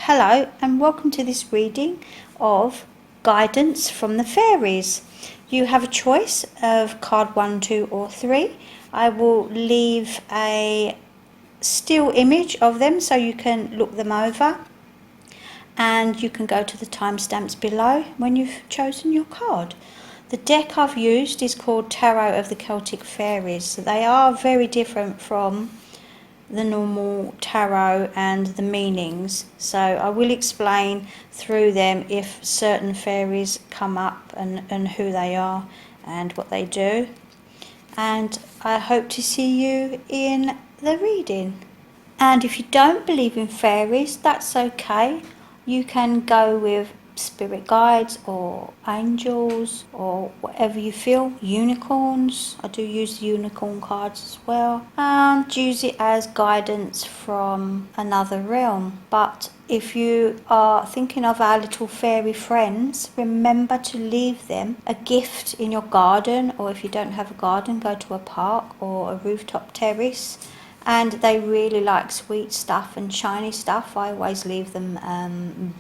Hello and welcome to this reading of Guidance from the Fairies. You have a choice of card 1, 2 or 3. I will leave a still image of them so you can look them over, and you can go to the timestamps below when you've chosen your card. The deck I've used is called Tarot of the Celtic Fairies. So they are very different from the normal tarot and the meanings, so I will explain through them if certain fairies come up and who they are and what they do, and I hope to see you in the reading. And if you don't believe in fairies, that's okay. You can go with spirit guides or angels or whatever you feel. Unicorns, I do use the unicorn cards as well, and use it as guidance from another realm. But if you are thinking of our little fairy friends, remember to leave them a gift in your garden, or if you don't have a garden, go to a park or a rooftop terrace. And they really like sweet stuff and shiny stuff. I always leave them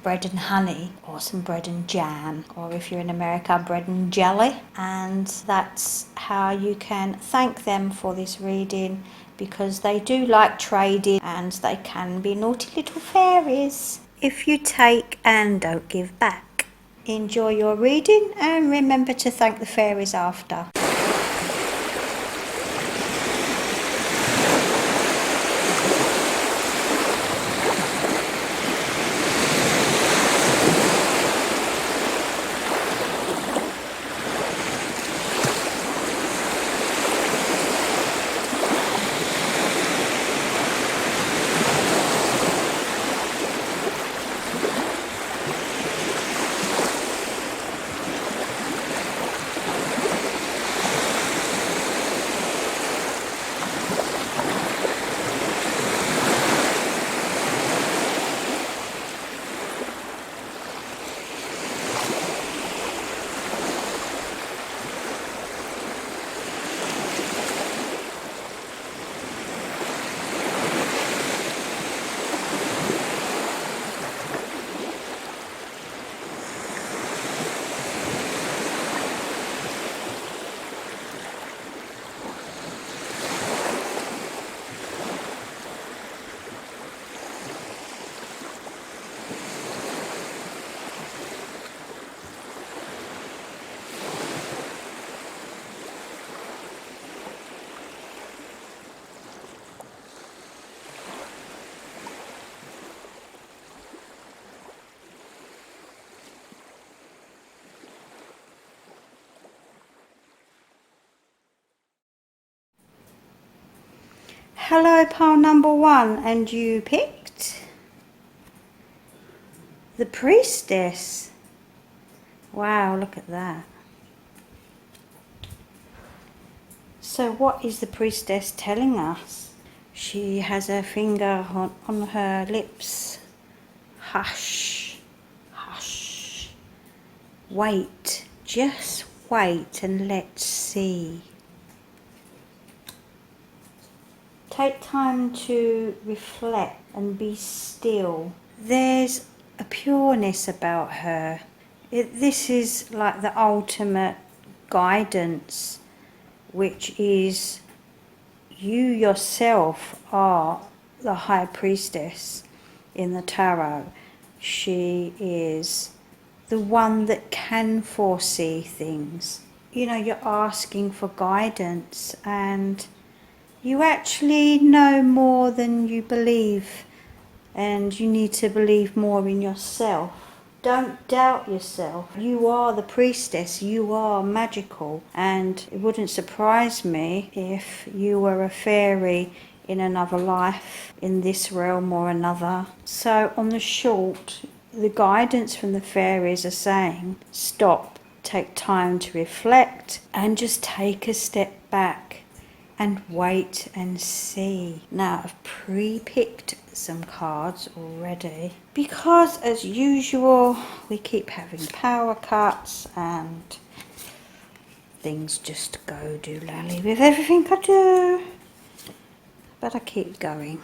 bread and honey, or some bread and jam, or if you're in America, bread and jelly. And that's how you can thank them for this reading, because they do like trading and they can be naughty little fairies if you take and don't give back. Enjoy your reading and remember to thank the fairies after. Hello, pile number 1, and you picked the Priestess. Wow, look at that. So what is the Priestess telling us? She has her finger on her lips. Hush, hush. Wait, just wait and let's see. Take time to reflect and be still. There's a pureness about her. This is like the ultimate guidance, which is you yourself are the High Priestess in the tarot. She is the one that can foresee things. You know, you're asking for guidance, and you actually know more than you believe, and you need to believe more in yourself. Don't doubt yourself. You are the priestess. You are magical, and it wouldn't surprise me if you were a fairy in another life, in this realm or another. So on the short, the guidance from the fairies are saying, stop, take time to reflect, and just take a step back and wait and see. Now I've pre-picked some cards already, because as usual we keep having power cuts and things just go doolally with everything I do, but I keep going.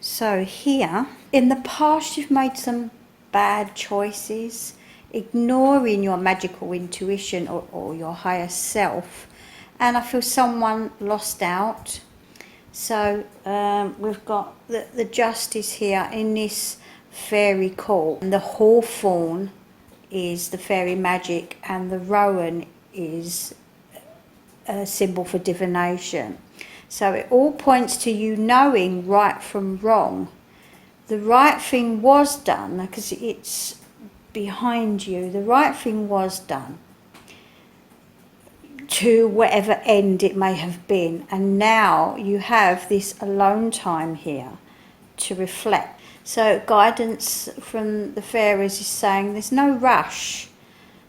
So here, in the past you've made some bad choices, ignoring your magical intuition or your higher self, and I feel someone lost out. So we've got the justice here in this fairy court. And the hawthorn is the fairy magic, and the rowan is a symbol for divination. So it all points to you knowing right from wrong. The right thing was done because it's behind you. The right thing was done to whatever end it may have been. And now you have this alone time here to reflect. So guidance from the fairies is saying there's no rush.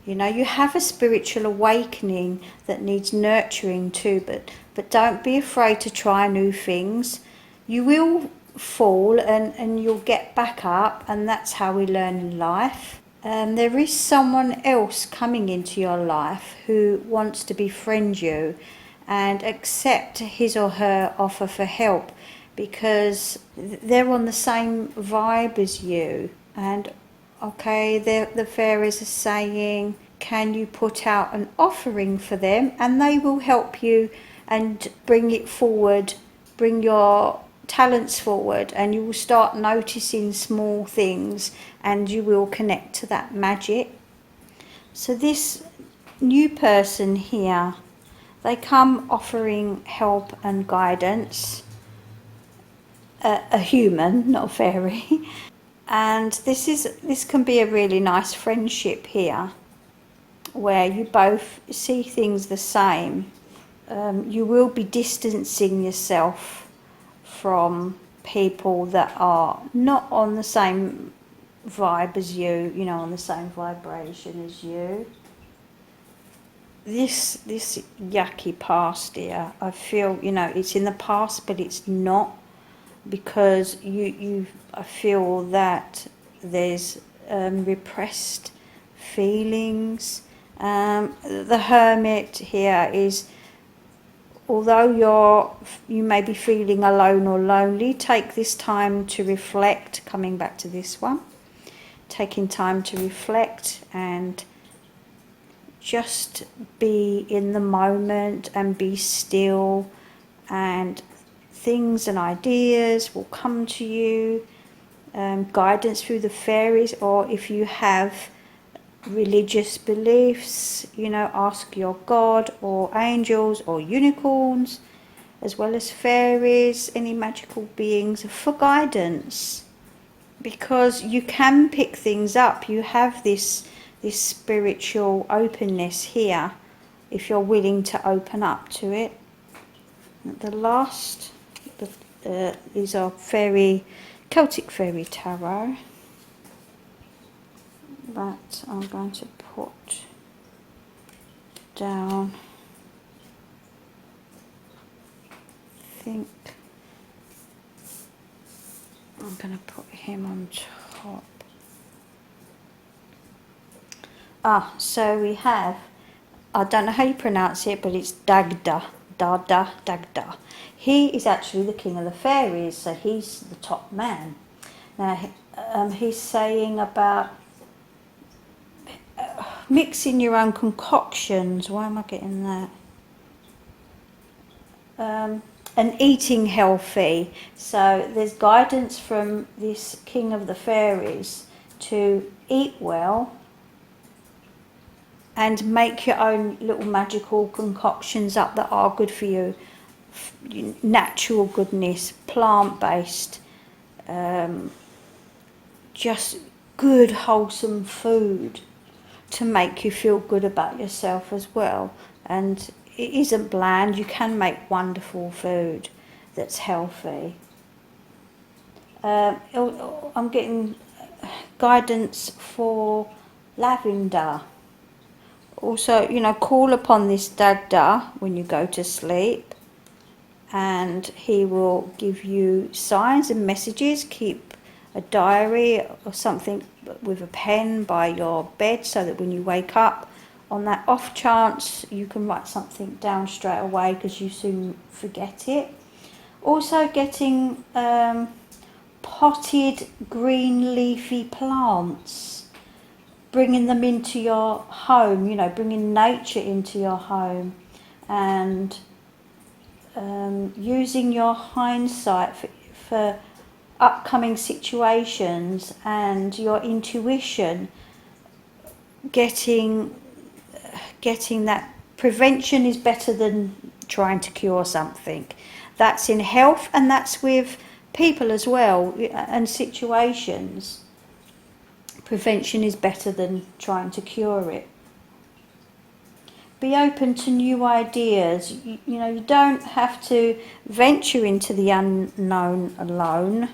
You know, you have a spiritual awakening that needs nurturing too, but don't be afraid to try new things. You will fall and you'll get back up, and that's how we learn in life. There is someone else coming into your life who wants to befriend you and accept his or her offer for help, because they're on the same vibe as you. And okay, the fairies are saying, can you put out an offering for them, and they will help you and bring it forward, bring your talents forward, and you will start noticing small things and you will connect to that magic. So this new person here, they come offering help and guidance, a human, not a fairy. And this can be a really nice friendship here, where you both see things the same. You will be distancing yourself from people that are not on the same vibe as you, you know, on the same vibration as you. This yucky past here, I feel, you know, it's in the past, but it's not, because I feel that there's repressed feelings. The hermit here is, although you may be feeling alone or lonely, take this time to reflect, coming back to this one, taking time to reflect and just be in the moment and be still, and things and ideas will come to you, guidance through the fairies, or if you have religious beliefs, you know, ask your God or angels or unicorns, as well as fairies, any magical beings, for guidance, because you can pick things up. You have this spiritual openness here if you're willing to open up to it. The last, these are Celtic Fairy Tarot that I'm going to put down. I think I'm going to put him on top. So we have, I don't know how you pronounce it, but it's Dagda. He is actually the king of the fairies, so he's the top man. Now, he's saying about mixing your own concoctions. Why am I getting that? And eating healthy. So there's guidance from this king of the fairies to eat well and make your own little magical concoctions up that are good for you. Natural goodness, plant-based, just good wholesome food to make you feel good about yourself as well. And it isn't bland, you can make wonderful food that's healthy. I'm getting guidance for lavender. Also, you know, call upon this Dagda when you go to sleep, and he will give you signs and messages. Keep a diary or something with a pen by your bed, so that when you wake up, on that off chance, you can write something down straight away, because you soon forget it. Also getting potted green leafy plants, bringing them into your home, you know, bringing nature into your home, and using your hindsight for upcoming situations, and your intuition, getting that prevention is better than trying to cure something. That's in health, and that's with people as well, and situations. Prevention is better than trying to cure it. Be open to new ideas. You know, you don't have to venture into the unknown alone,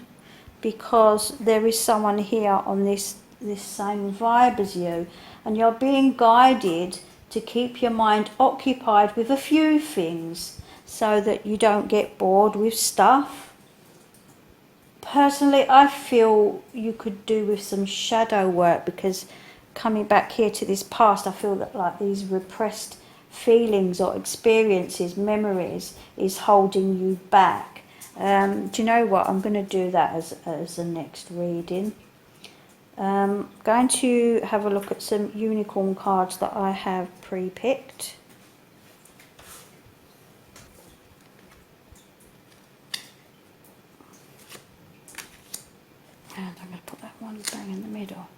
because there is someone here on this same vibe as you, and you're being guided to keep your mind occupied with a few things so that you don't get bored with stuff. Personally, I feel you could do with some shadow work, because coming back here to this past, I feel that like these repressed feelings or experiences, memories, is holding you back. Do you know what? I'm going to do that as the next reading. Going to have a look at some unicorn cards that I have pre-picked. And I'm going to put that one bang in the middle.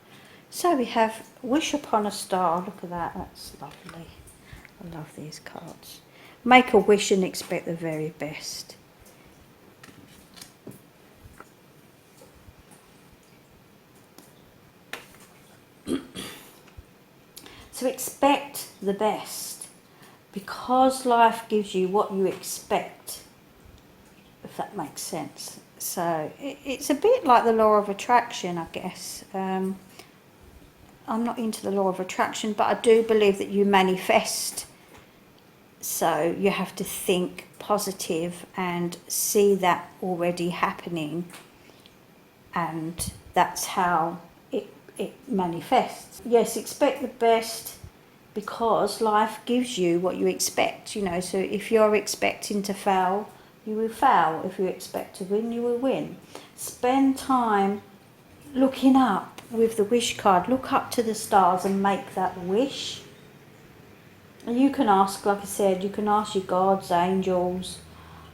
So we have Wish Upon a Star. Look at that, that's lovely. I love these cards. Make a wish and expect the very best. So expect the best, because life gives you what you expect, if that makes sense. So it's a bit like the law of attraction, I guess. I'm not into the law of attraction, but I do believe that you manifest. So you have to think positive and see that already happening, and that's how it manifests. Yes, expect the best, because life gives you what you expect, you know. So if you're expecting to fail, you will fail. If you expect to win, you will win. Spend time looking up with the wish card. Look up to the stars and make that wish. And you can ask, like I said, you can ask your gods, angels,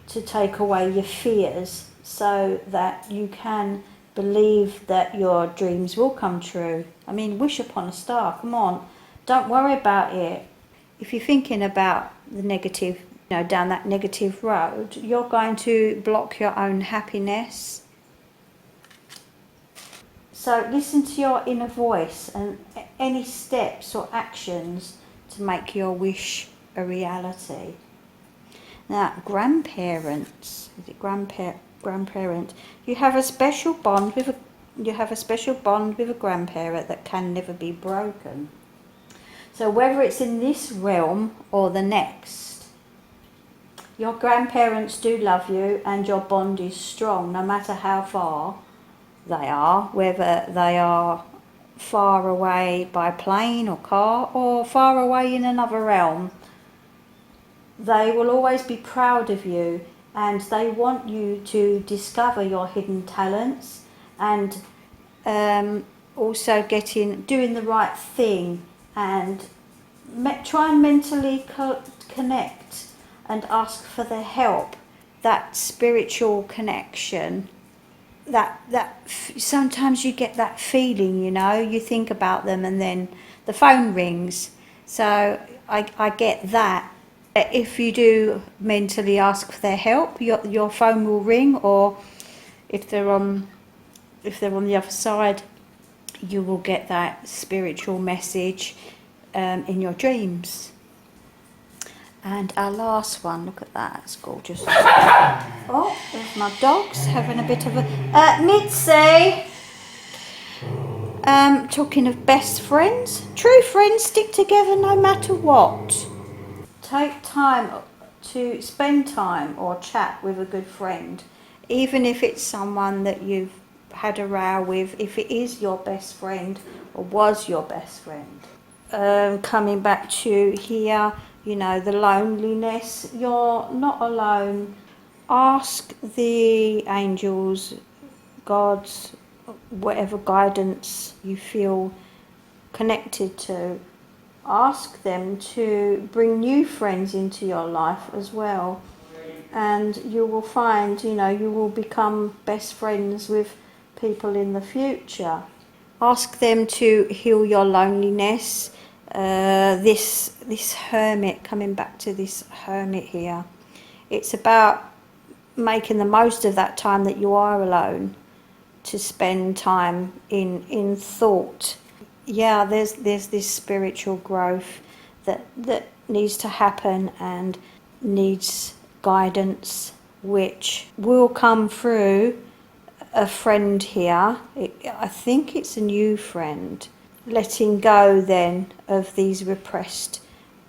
to take away your fears, so that you can believe that your dreams will come true. I mean, wish upon a star, come on. Don't worry about it. If you're thinking about the negative, you know, down that negative road, you're going to block your own happiness. So listen to your inner voice, and any steps or actions to make your wish a reality. Now, grandparents, is it grandparent? You have a special bond with a grandparent that can never be broken. So whether it's in this realm or the next, your grandparents do love you, and your bond is strong, no matter how far they are, whether they are far away by plane or car, or far away in another realm. They will always be proud of you, and they want you to discover your hidden talents, and also doing the right thing, and try and mentally connect and ask for their help. That spiritual connection, that sometimes you get that feeling, you know, you think about them and then the phone rings. So I get that. If you do mentally ask for their help, your phone will ring, or if they're on the other side, you will get that spiritual message in your dreams. And our last one, look at that, it's gorgeous. Oh, there's my dogs having a bit of a Mitzi. Talking of best friends, true friends stick together no matter what. Take time to spend time or chat with a good friend, even if it's someone that you've had a row with, if it is your best friend or was your best friend. Coming back to here, you know, the loneliness, you're not alone. Ask the angels God's, whatever guidance you feel connected to. Ask them to bring new friends into your life as well. And you will find, you know, you will become best friends with people in the future. Ask them to heal your loneliness. This hermit, coming back to this hermit here, it's about making the most of that time that you are alone, to spend time in thought. Yeah, there's this spiritual growth that needs to happen and needs guidance, which will come through a friend here. I think it's a new friend. Letting go then of these repressed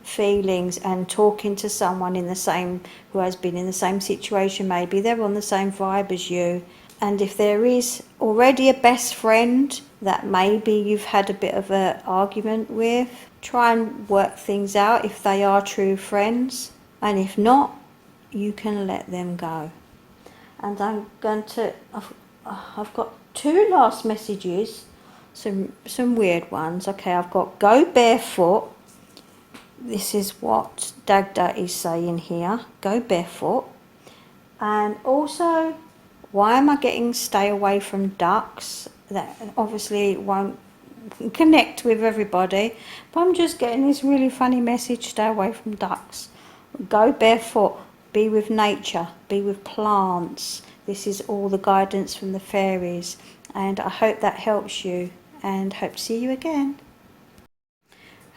feelings and talking to someone in the same, who has been in the same situation, maybe they're on the same vibe as you. And if there is already a best friend that maybe you've had a bit of an argument with, try and work things out if they are true friends. And if not, you can let them go. And I'm going to, I've got two last messages, some weird ones. Okay, I've got go barefoot. This is what Dagda is saying here, go barefoot. And also, why am I getting stay away from ducks? That obviously won't connect with everybody, but I'm just getting this really funny message, stay away from ducks. Go barefoot, be with nature, be with plants. This is all the guidance from the fairies, and I hope that helps you, and hope to see you again.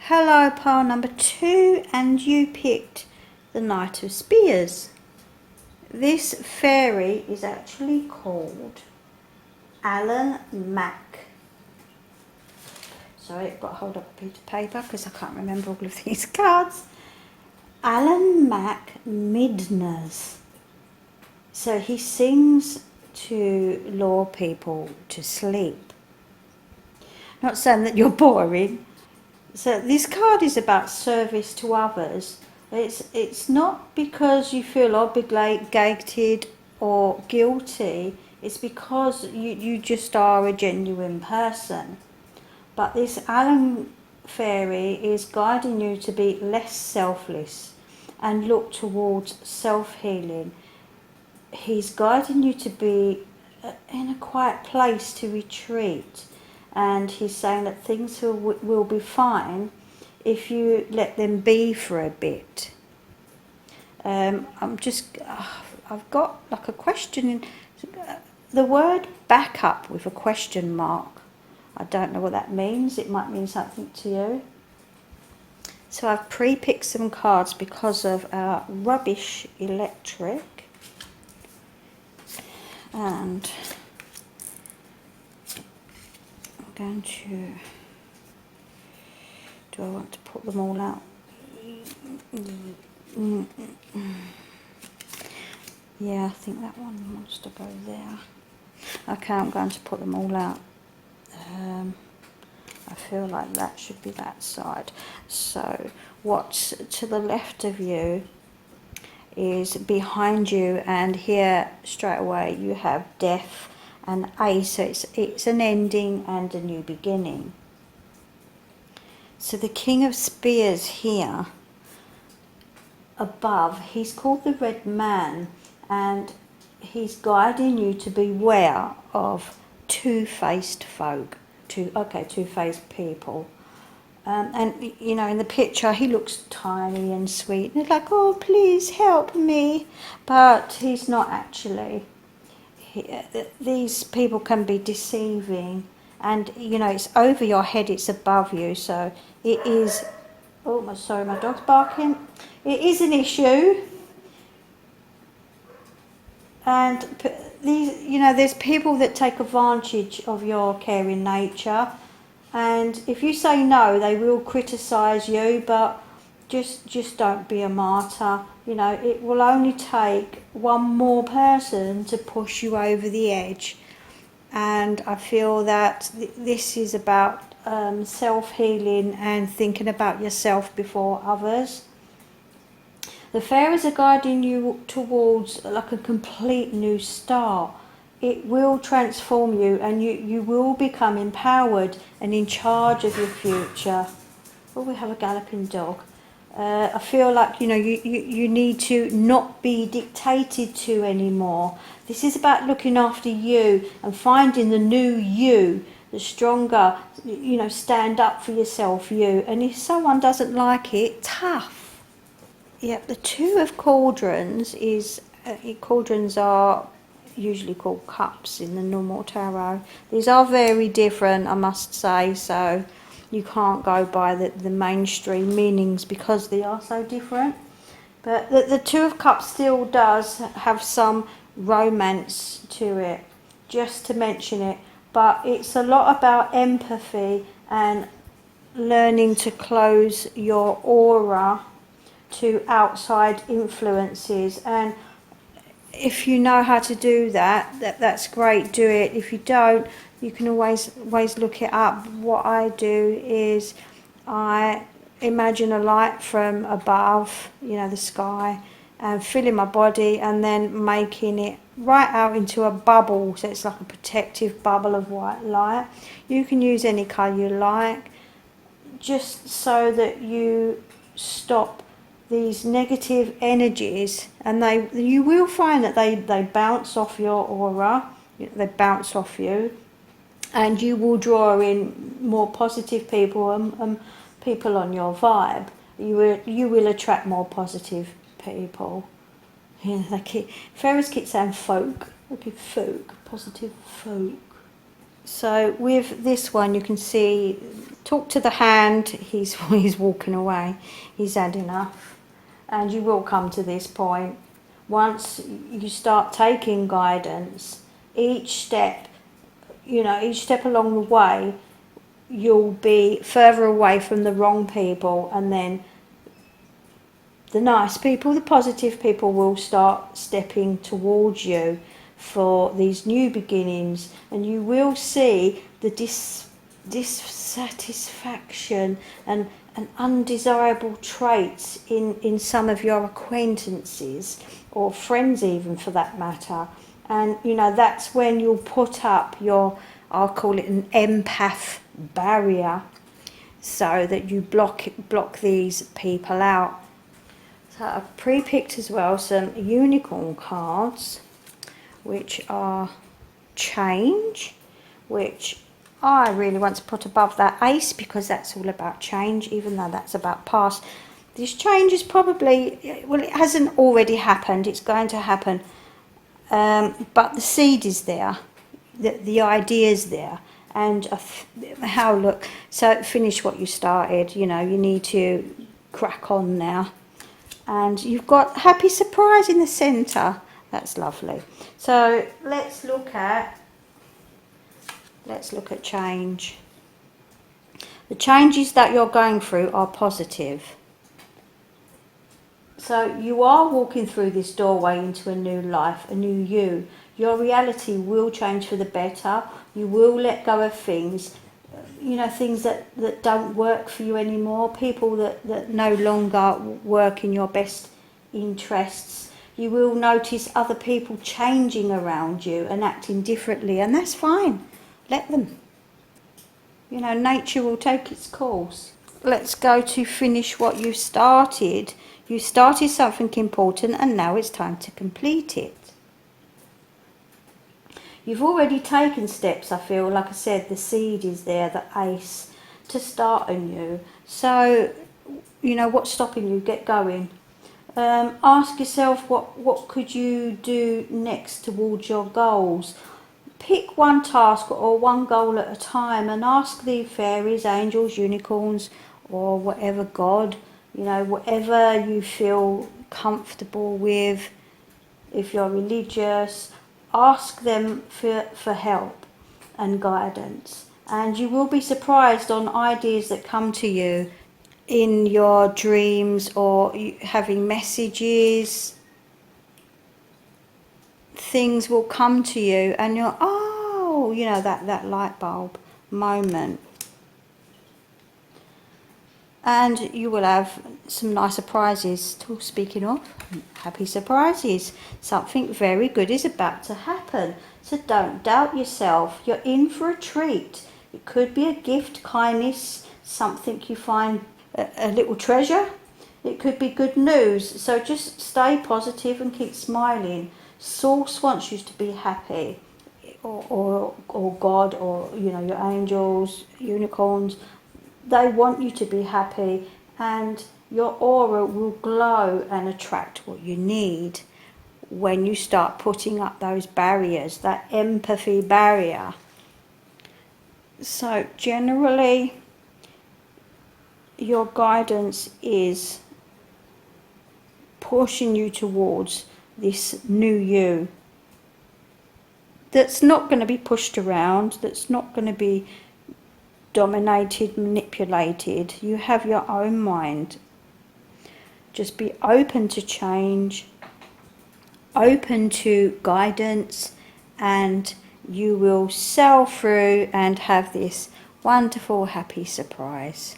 Hello, pile number 2, and you picked the Knight of Spears. This fairy is actually called Alan Mack. Sorry, I've got to hold up a piece of paper because I can't remember all of these cards. Alan Mack Midners. So he sings to lure people to sleep. Not saying that you're boring. So this card is about service to others. It's not because you feel obligated or guilty. It's because you just are a genuine person. But this Alan fairy is guiding you to be less selfless and look towards self-healing. He's guiding you to be in a quiet place to retreat. And he's saying that things will be fine if you let them be for a bit. I've got like a question, the word backup with a question mark. I don't know what that means. It might mean something to you. So I've pre-picked some cards because of our rubbish electric. And I'm going to, do I want to put them all out? Yeah, I think that one wants to go there. Okay, I'm going to put them all out. I feel like that should be that side. So what's to the left of you is behind you, and here straight away you have death and ace, so it's an ending and a new beginning. So the King of Spears here above, he's called the Red Man, and he's guiding you to beware of two-faced folk, two-faced people. And you know, in the picture he looks tiny and sweet, and it's like, oh please help me, but he's not actually. These people can be deceiving, and you know, it's over your head, it's above you, so it is. Oh, sorry, my dog's barking. It is an issue, and these, you know, there's people that take advantage of your caring nature, and if you say no, they will criticise you, but just don't be a martyr. You know, it will only take one more person to push you over the edge, and I feel that this is about self-healing and thinking about yourself before others. The fairies are guiding you towards like a complete new start. it will transform you, and you will become empowered and in charge of your future. Oh, we have a galloping dog. I feel like, you need to not be dictated to anymore. This is about looking after you and finding the new you, the stronger, stand up for yourself you. And if someone doesn't like it, tough. Yep, the Two of Cauldrons is, cauldrons are usually called cups in the normal tarot. These are very different, I must say, so you can't go by the mainstream meanings because they are so different. But the Two of Cups still does have some romance to it, just to mention it. But it's a lot about empathy and learning to close your aura to outside influences. And if you know how to do that's great, do it. If you don't, you can always look it up. What I do is I imagine a light from above, the sky, and filling my body and then making it right out into a bubble, so it's like a protective bubble of white light. You can use any colour you like, just so that you stop these negative energies, and you will find that they bounce off your aura, they bounce off you, and you will draw in more positive people and people on your vibe. You will attract more positive people. Fairies keep saying folk. Okay, folk, positive folk. So with this one, you can see, talk to the hand. He's walking away. He's had enough. And you will come to this point. Once you start taking guidance, each step along the way, you'll be further away from the wrong people, and then the nice people, the positive people, will start stepping towards you for these new beginnings, and you will see the dissatisfaction and undesirable traits in some of your acquaintances or friends, even for that matter. And that's when you'll put up I'll call it an empath barrier, so that you block these people out. So I've pre-picked as well some unicorn cards, which are change, which I really want to put above that ace, because that's all about change, even though that's about past. This change is probably, well, it hasn't already happened, it's going to happen, but the seed is there, the idea is there, and so finish what you started. You need to crack on now, and you've got happy surprise in the centre. That's lovely. So let's look at change. The changes that you're going through are positive. So you are walking through this doorway into a new life, a new you. Your reality will change for the better. You will let go of things, things that don't work for you anymore, people that no longer work in your best interests. You will notice other people changing around you and acting differently, and that's fine. Let them. Nature will take its course. Let's go to finish what you started. You started something important, and now it's time to complete it. You've already taken steps, I feel. Like I said, the seed is there, the ace, to start anew. So, what's stopping you? Get going. Ask yourself, what could you do next towards your goals? Pick one task or one goal at a time, and ask the fairies, angels, unicorns, or whatever God, whatever you feel comfortable with. If you're religious, ask them for help and guidance, and you will be surprised on ideas that come to you in your dreams, or having messages. Things will come to you, and you're that light bulb moment, and you will have some nice surprises. Speaking of happy surprises, something very good is about to happen. So don't doubt yourself. You're in for a treat. It could be a gift, kindness, something you find a little treasure. It could be good news. So just stay positive and keep smiling. Source wants you to be happy. Or God, or your angels, unicorns, they want you to be happy, and your aura will glow and attract what you need when you start putting up those barriers, that empathy barrier. So generally your guidance is pushing you towards this new you that's not going to be pushed around, that's not going to be dominated, manipulated. You have your own mind. Just be open to change, open to guidance, and you will sail through and have this wonderful, happy surprise.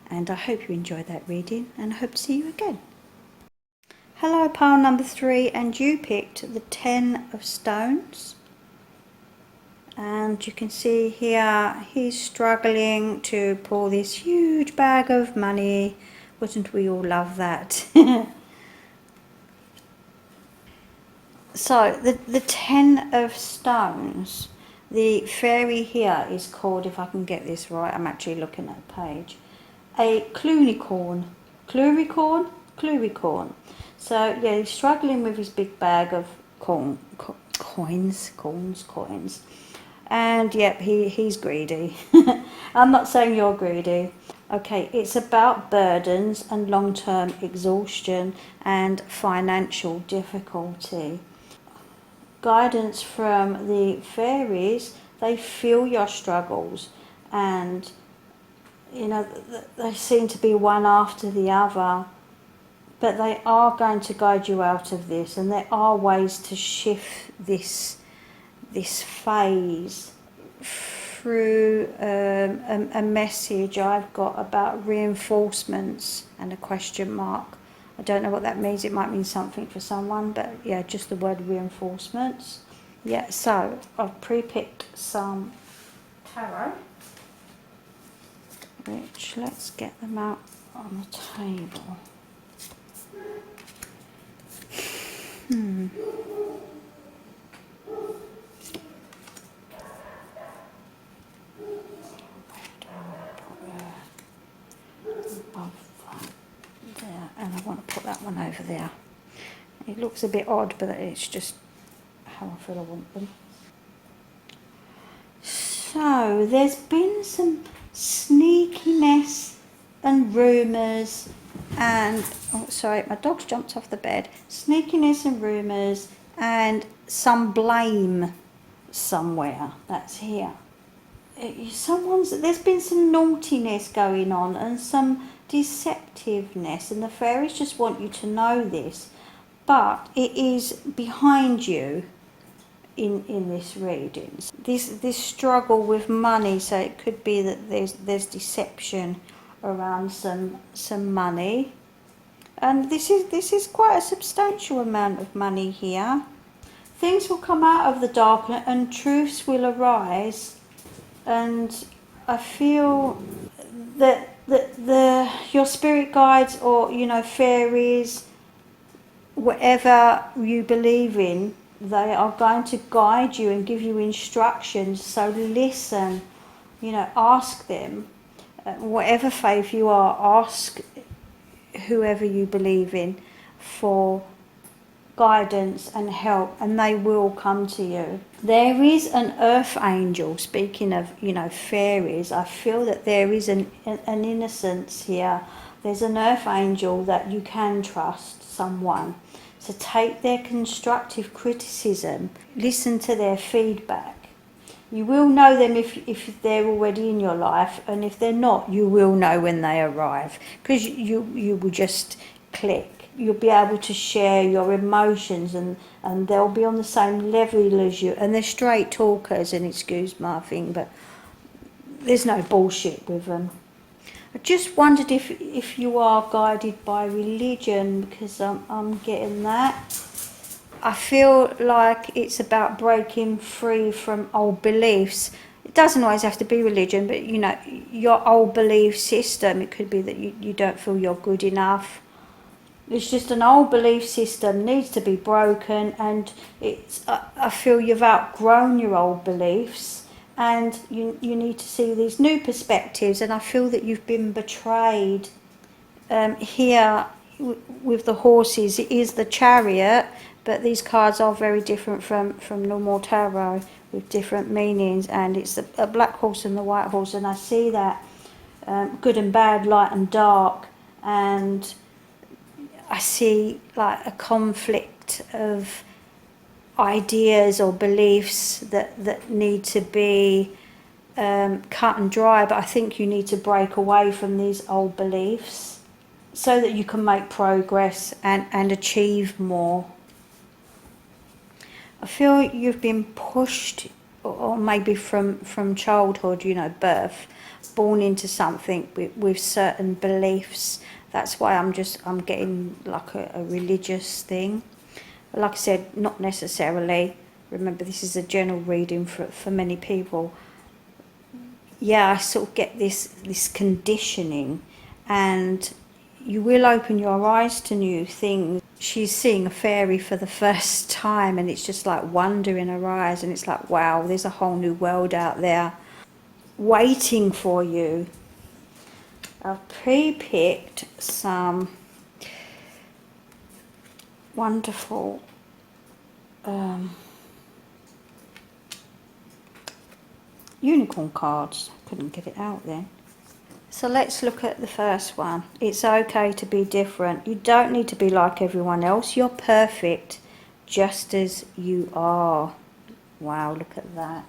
And I hope you enjoyed that reading, and I hope to see you again. Hello, pile number 3, and you picked the 10 of stones. And you can see here he's struggling to pull this huge bag of money. Wouldn't we all love that? So the 10 of stones, the fairy here is called, if I can get this right, I'm actually looking at a page, a clunicorn. Cluricorn. So yeah, he's struggling with his big bag of coins. And yep, he's greedy. I'm not saying you're greedy. Okay, it's about burdens and long-term exhaustion and financial difficulty. Guidance from the fairies, they feel your struggles, and they seem to be one after the other, but they are going to guide you out of this, and there are ways to shift this phase through a message I've got about reinforcements and a question mark. I don't know what that means. It might mean something for someone, but yeah, just the word reinforcements. Yeah, so I've pre-picked some tarot, which, let's get them out on the table. And I want to put that one over there. It looks a bit odd, but it's just how I feel I want them. So there's been some sneakiness and rumours and, oh sorry, my dog's jumped off the bed. Sneakiness and rumours and some blame somewhere. That's here. There's been some naughtiness going on and some deceptiveness, and the fairies just want you to know this, but it is behind you in this reading. This struggle with money, so it could be that there's deception around some money, and this is quite a substantial amount of money here. Things will come out of the dark and truths will arise, and I feel that your spirit guides, or fairies, whatever you believe in, they are going to guide you and give you instructions. So listen, ask them. Whatever faith you are, ask whoever you believe in for guidance and help, and they will come to you. There is an earth angel. Speaking of fairies, I feel that there is an innocence here. There's an earth angel that you can trust, someone. So take their constructive criticism, listen to their feedback. You will know them if they're already in your life, and if they're not, you will know when they arrive, because you will just click. You'll be able to share your emotions, and they'll be on the same level as you, and they're straight talkers, and excuse my thing, but there's no bullshit with them. I just wondered if you are guided by religion, because I'm getting that. I feel like it's about breaking free from old beliefs. It doesn't always have to be religion, but you know, your old belief system. It could be that you don't feel you're good enough. It's just an old belief system needs to be broken, and I feel you've outgrown your old beliefs, and you need to see these new perspectives. And I feel that you've been betrayed. Here with the horses, it is the Chariot, but these cards are very different from normal tarot, with different meanings, and it's a black horse and the white horse, and I see that good and bad, light and dark, and I see like a conflict of ideas or beliefs that need to be cut and dry, but I think you need to break away from these old beliefs so that you can make progress and achieve more. I feel you've been pushed, or maybe from childhood, you know, birth, born into something with certain beliefs. That's why I'm getting like a religious thing. Like I said, not necessarily. Remember, this is a general reading for many people. Yeah, I sort of get this conditioning, and you will open your eyes to new things. She's seeing a fairy for the first time, and it's just like wonder in her eyes, and it's like, wow, there's a whole new world out there waiting for you. I've pre-picked some wonderful unicorn cards. Couldn't get it out then. So let's look at the first one. It's okay to be different. You don't need to be like everyone else. You're perfect just as you are. Wow, look at that.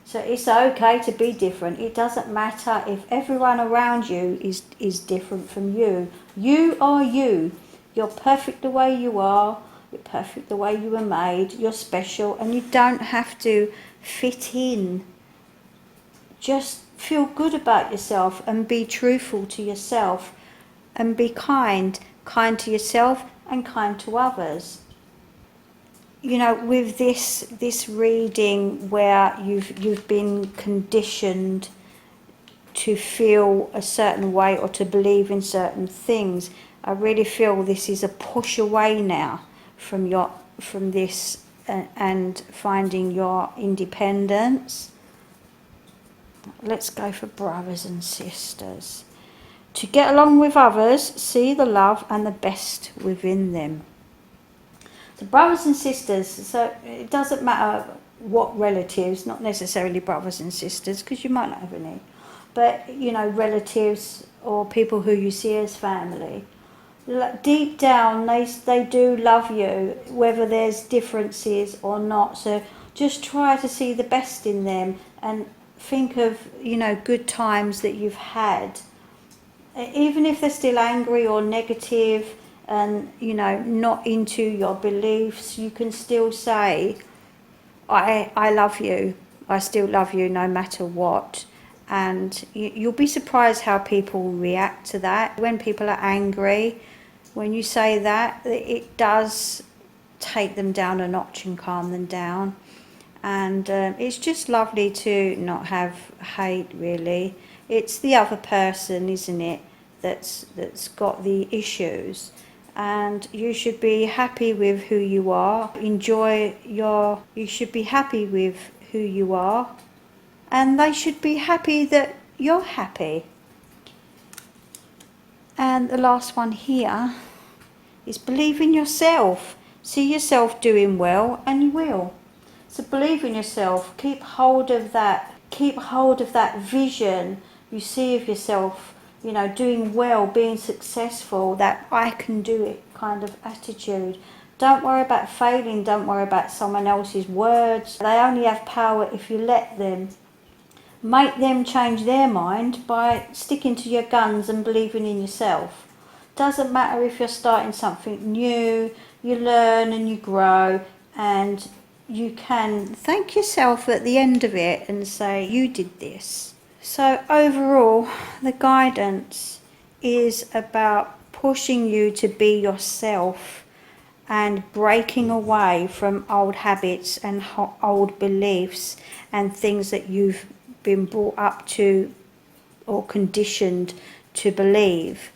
So it's okay to be different. It doesn't matter if everyone around you is different from you. You are you. You're perfect the way you are. You're perfect the way you were made. You're special, and you don't have to fit in. Just feel good about yourself and be truthful to yourself, and be kind to yourself and kind to others. You know, with this reading where you've been conditioned to feel a certain way or to believe in certain things, I really feel this is a push away now from this and finding your independence. Let's go for brothers and sisters. To get along with others, see the love and the best within them. So brothers and sisters, so it doesn't matter what relatives, not necessarily brothers and sisters, because you might not have any, but you know, relatives or people who you see as family. Deep down, they do love you, whether there's differences or not. So just try to see the best in them and think of, you know, good times that you've had, even if they're still angry or negative and, you know, not into your beliefs. You can still say, I love you. I still love you no matter what. And you'll be surprised how people react to that. When people are angry, when you say that, it does take them down a notch and calm them down. And it's just lovely to not have hate, really. It's the other person, isn't it, that's got the issues. And you should be happy with who you are. You should be happy with who you are. And they should be happy that you're happy. And the last one here is believe in yourself. See yourself doing well, and you will. So believe in yourself. Keep hold of that vision you see of yourself, you know, doing well, being successful, that I can do it kind of attitude. Don't worry about failing. Don't worry about someone else's words. They only have power if you let them. Make them change their mind by sticking to your guns and believing in yourself. Doesn't matter if you're starting something new, you learn and you grow, and you can thank yourself at the end of it and say, you did this. So overall, the guidance is about pushing you to be yourself and breaking away from old habits and old beliefs and things that you've been brought up to or conditioned to believe,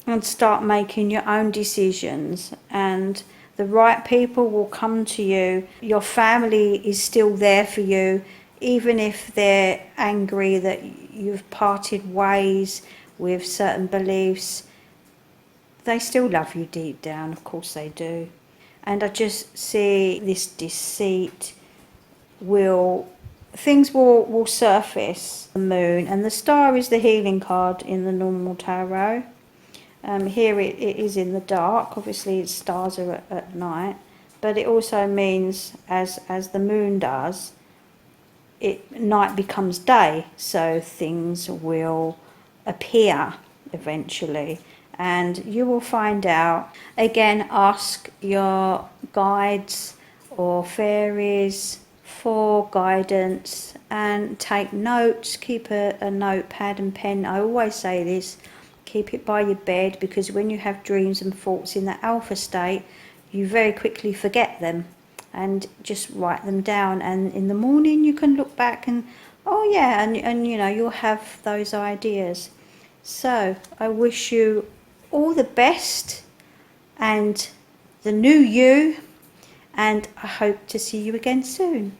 and start making your own decisions. And the right people will come to you. Your family is still there for you, even if they're angry that you've parted ways with certain beliefs. They still love you deep down, of course they do. And I just see this deceit things will surface. The moon and the star is the healing card in the normal tarot. Here it is in the dark. Obviously stars are at night, but it also means as the moon does, night becomes day, so things will appear eventually, and you will find out. Again, ask your guides or fairies for guidance and take notes. Keep a notepad and pen. I always say this, keep it by your bed, because when you have dreams and thoughts in the alpha state, you very quickly forget them, and just write them down, and in the morning you can look back and oh yeah, and you know, you'll have those ideas. So I wish you all the best and the new you, and I hope to see you again soon.